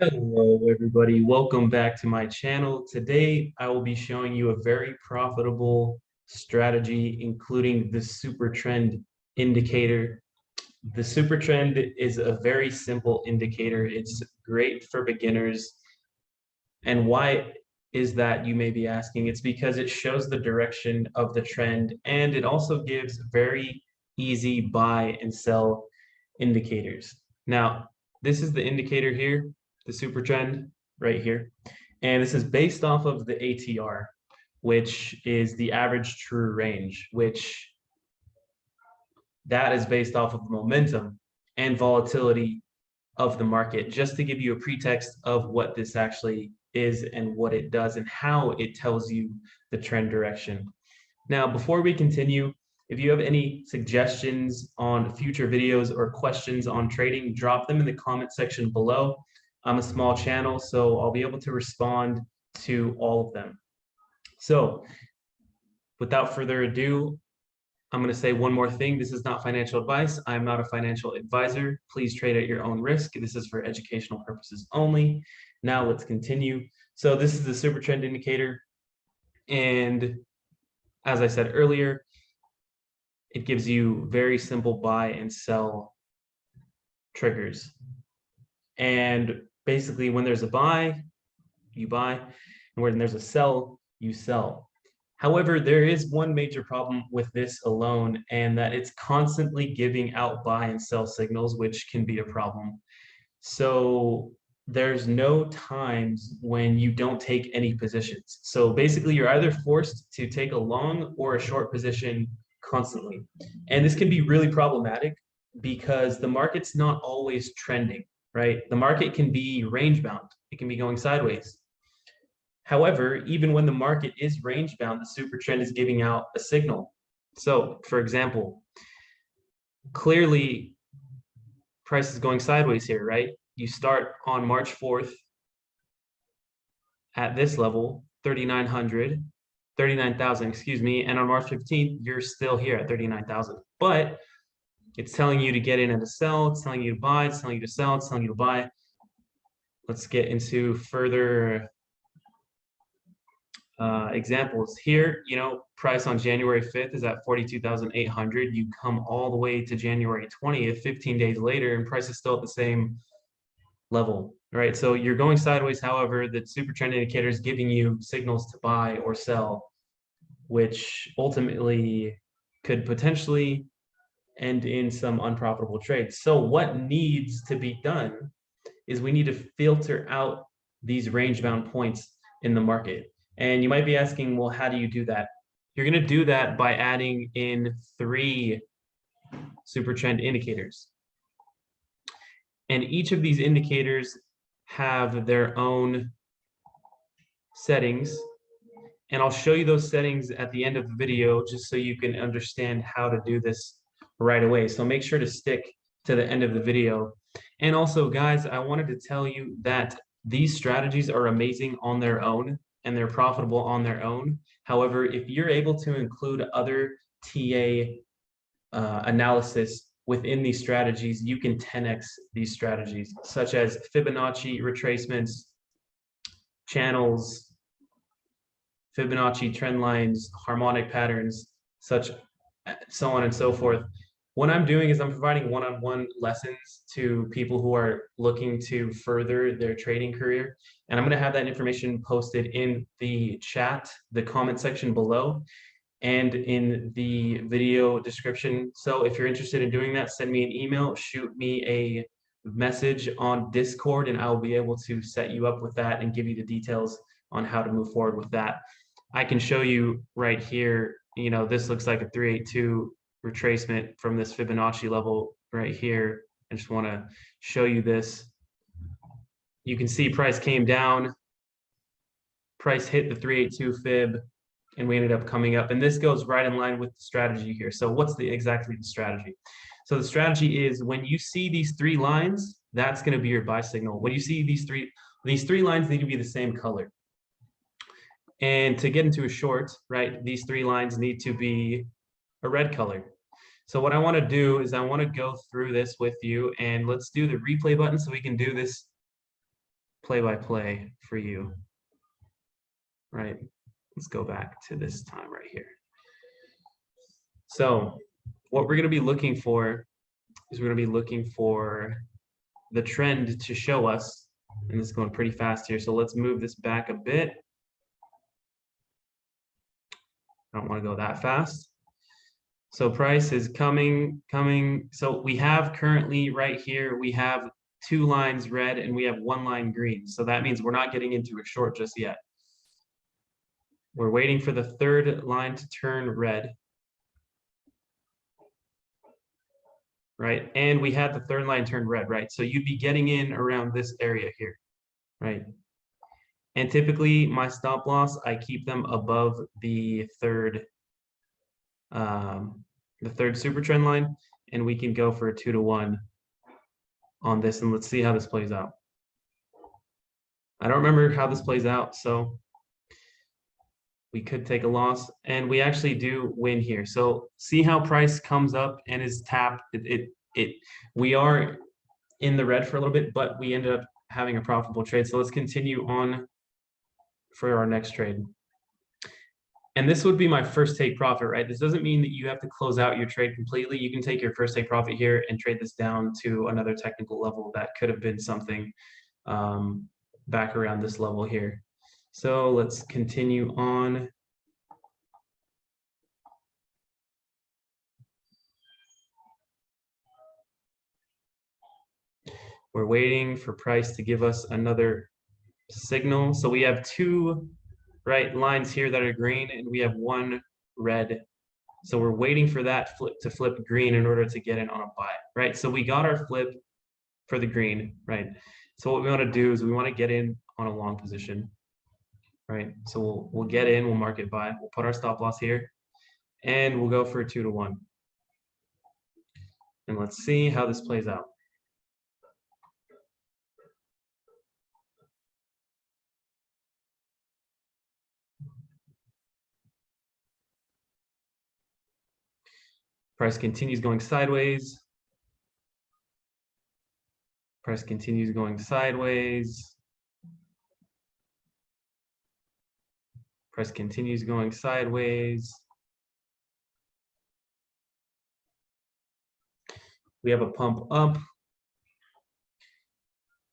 Hello, everybody. Welcome back to my channel. Today, I will be showing you a very profitable strategy, including the super trend indicator. The super trend is a very simple indicator. It's great for beginners. And why is that, you may be asking? It's because it shows the direction of the trend, and it also gives very easy buy and sell indicators. Now, this is the indicator here, the super trend right here. And this is based off of the ATR, which is the average true range, which that is based off of momentum and volatility of the market, just to give you a pretext of what this actually is and what it does and how it tells you the trend direction. Now, before we continue, if you have any suggestions on future videos or questions on trading, drop them in the comment section below. I'm a small channel, so I'll be able to respond to all of them. So without further ado, I'm going to say one more thing. This is not financial advice. I'm not a financial advisor. Please trade at your own risk. This is for educational purposes only. Now let's continue. So this is the super trend indicator. And as I said earlier, it gives you very simple buy and sell triggers. And basically when there's a buy, you buy, and when there's a sell, you sell. However, there is one major problem with this alone, and that it's constantly giving out buy and sell signals, which can be a problem. So there's no times when you don't take any positions. So basically, you're either forced to take a long or a short position constantly. And this can be really problematic because the market's not always trending, right? The market can be range bound. It can be going sideways. However, even when the market is range bound, the super trend is giving out a signal. So, for example, clearly price is going sideways here, right? You start on March 4th at this level, 39,000, excuse me, and on March 15th, you're still here at 39,000. But it's telling you to get in and to sell, it's telling you to buy, it's telling you to sell, it's telling you to buy. Let's get into further examples here. Price on January 5th is at 42,800. You come all the way to January 20th, 15 days later, and price is still at the same level, right? So you're going sideways. However, the super trend indicator is giving you signals to buy or sell, which ultimately could potentially end in some unprofitable trades. So what needs to be done is we need to filter out these range bound points in the market. And you might be asking, well, how do you do that? You're going to do that by adding in 3 super trend indicators. And each of these indicators have their own settings. And I'll show you those settings at the end of the video, just so you can understand how to do this right away. So make sure to stick to the end of the video. And also, guys, I wanted to tell you that these strategies are amazing on their own, and they're profitable on their own. However, if you're able to include other TA analysis within these strategies, you can 10x these strategies, such as Fibonacci retracements, channels, Fibonacci trend lines, harmonic patterns, so on and so forth. What I'm doing is I'm providing one-on-one lessons to people who are looking to further their trading career. And I'm going to have that information posted in the chat, the comment section below, and in the video description. So if you're interested in doing that, send me an email, shoot me a message on Discord, and I'll be able to set you up with that and give you the details on how to move forward with that. I can show you right here, this looks like a 382 retracement from this Fibonacci level right here. I just want to show you this. You can see price came down, price hit the 382 fib, and we ended up coming up. And this goes right in line with the strategy here. So what's exactly the strategy? So the strategy is when you see these 3 lines, that's going to be your buy signal. When you see these three lines need to be the same color. And to get into a short, right, these 3 lines need to be a red color. So what I want to do is I want to go through this with you, and let's do the replay button so we can do this play-by-play for you, right? Let's go back to this time right here. So what we're going to be looking for is we're going to be looking for the trend to show us, and this is going pretty fast here, so let's move this back a bit. I don't want to go that fast. So price is coming. So we have currently right here, we have 2 lines red and we have 1 line green. So that means we're not getting into a short just yet. We're waiting for the 3rd line to turn red. Right? And we had the 3rd line turn red, right? So you'd be getting in around this area here, right? And typically my stop loss, I keep them above the 3rd super trend line, and we can go for a 2-to-1 on this, and let's see how this plays out. I don't remember how this plays out, so we could take a loss, and we actually do win here. So see how price comes up and is tapped. We are in the red for a little bit, but we ended up having a profitable trade. So let's continue on for our next trade. And this would be my first take profit, right? This doesn't mean that you have to close out your trade completely. You can take your first take profit here and trade this down to another technical level. That could have been something back around this level here. So let's continue on. We're waiting for price to give us another signal. So we have 2 lines here that are green, and we have 1 red. So we're waiting for that to flip green in order to get in on a buy, right? So we got our flip for the green, right? So what we want to do is we want to get in on a long position, right? So we'll get in, we'll market buy, we'll put our stop loss here, and we'll go for a 2-to-1. And let's see how this plays out. Price continues going sideways. Price continues going sideways. Price continues going sideways. We have a pump up.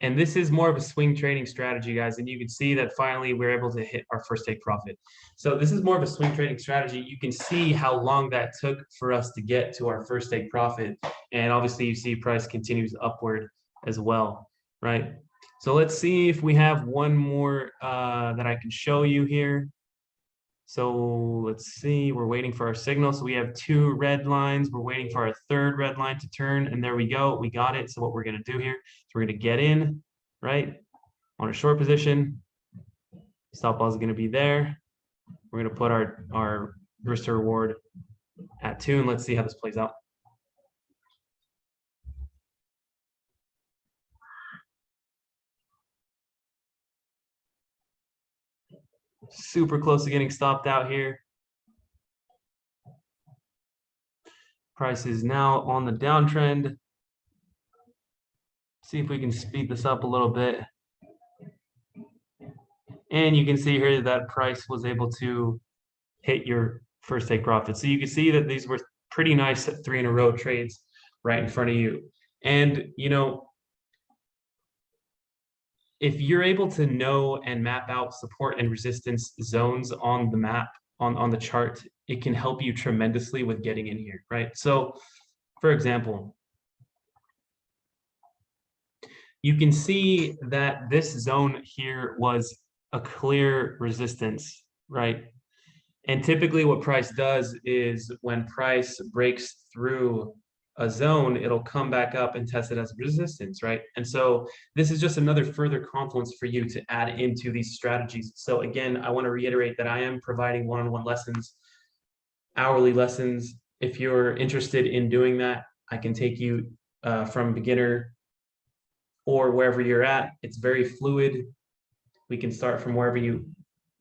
And this is more of a swing trading strategy, guys. And you can see that finally we're able to hit our first take profit. So this is more of a swing trading strategy. You can see how long that took for us to get to our first take profit. And obviously you see price continues upward as well, right? So let's see if we have one more that I can show you here. So let's see, we're waiting for our signal. So we have 2 red lines. We're waiting for our 3rd red line to turn, and there we go. We got it. So what we're going to do here is we're going to get in, right, on a short position. Stop loss is going to be there. We're going to put our risk to reward at 2, and let's see how this plays out. Super close to getting stopped out here. Price is now on the downtrend. See if we can speed this up a little bit. And you can see here that price was able to hit your first take profit. So you can see that these were pretty nice 3 in a row trades right in front of you. And, you know, if you're able to know and map out support and resistance zones on the map, on the chart, it can help you tremendously with getting in here, right? So, for example, you can see that this zone here was a clear resistance, right? And typically what price does is when price breaks through a zone, it'll come back up and test it as resistance, right? And so this is just another further confluence for you to add into these strategies. So again, I want to reiterate that I am providing one-on-one lessons, hourly lessons. If you're interested in doing that, I can take you from beginner or wherever you're at. It's very fluid. We can start from wherever you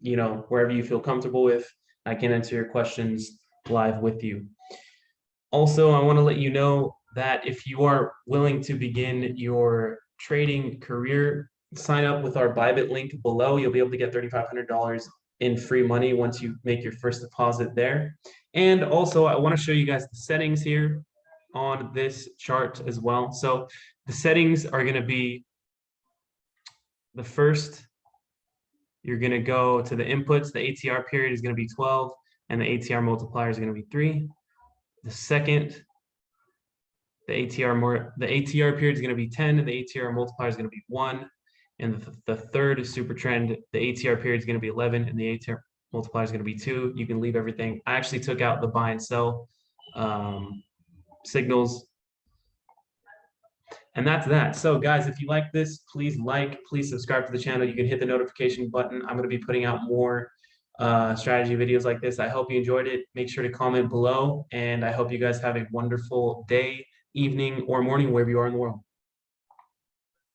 feel comfortable with. I can answer your questions live with you. Also, I want to let you know that if you are willing to begin your trading career, sign up with our Bybit link below. You'll be able to get $3,500 in free money once you make your first deposit there. And also, I want to show you guys the settings here on this chart as well. So the settings are going to be the first, you're going to go to the inputs. The ATR period is going to be 12, and the ATR multiplier is going to be 3. The second, the ATR period is going to be 10, and the ATR multiplier is going to be 1. And the third super trend, the ATR period is going to be 11, and the ATR multiplier is going to be 2. You can leave everything. I actually took out the buy and sell signals. And that's that. So guys, if you like this, please subscribe to the channel. You can hit the notification button. I'm going to be putting out more strategy videos like this. I hope you enjoyed it. Make sure to comment below, and I hope you guys have a wonderful day, evening, or morning, wherever you are in the world.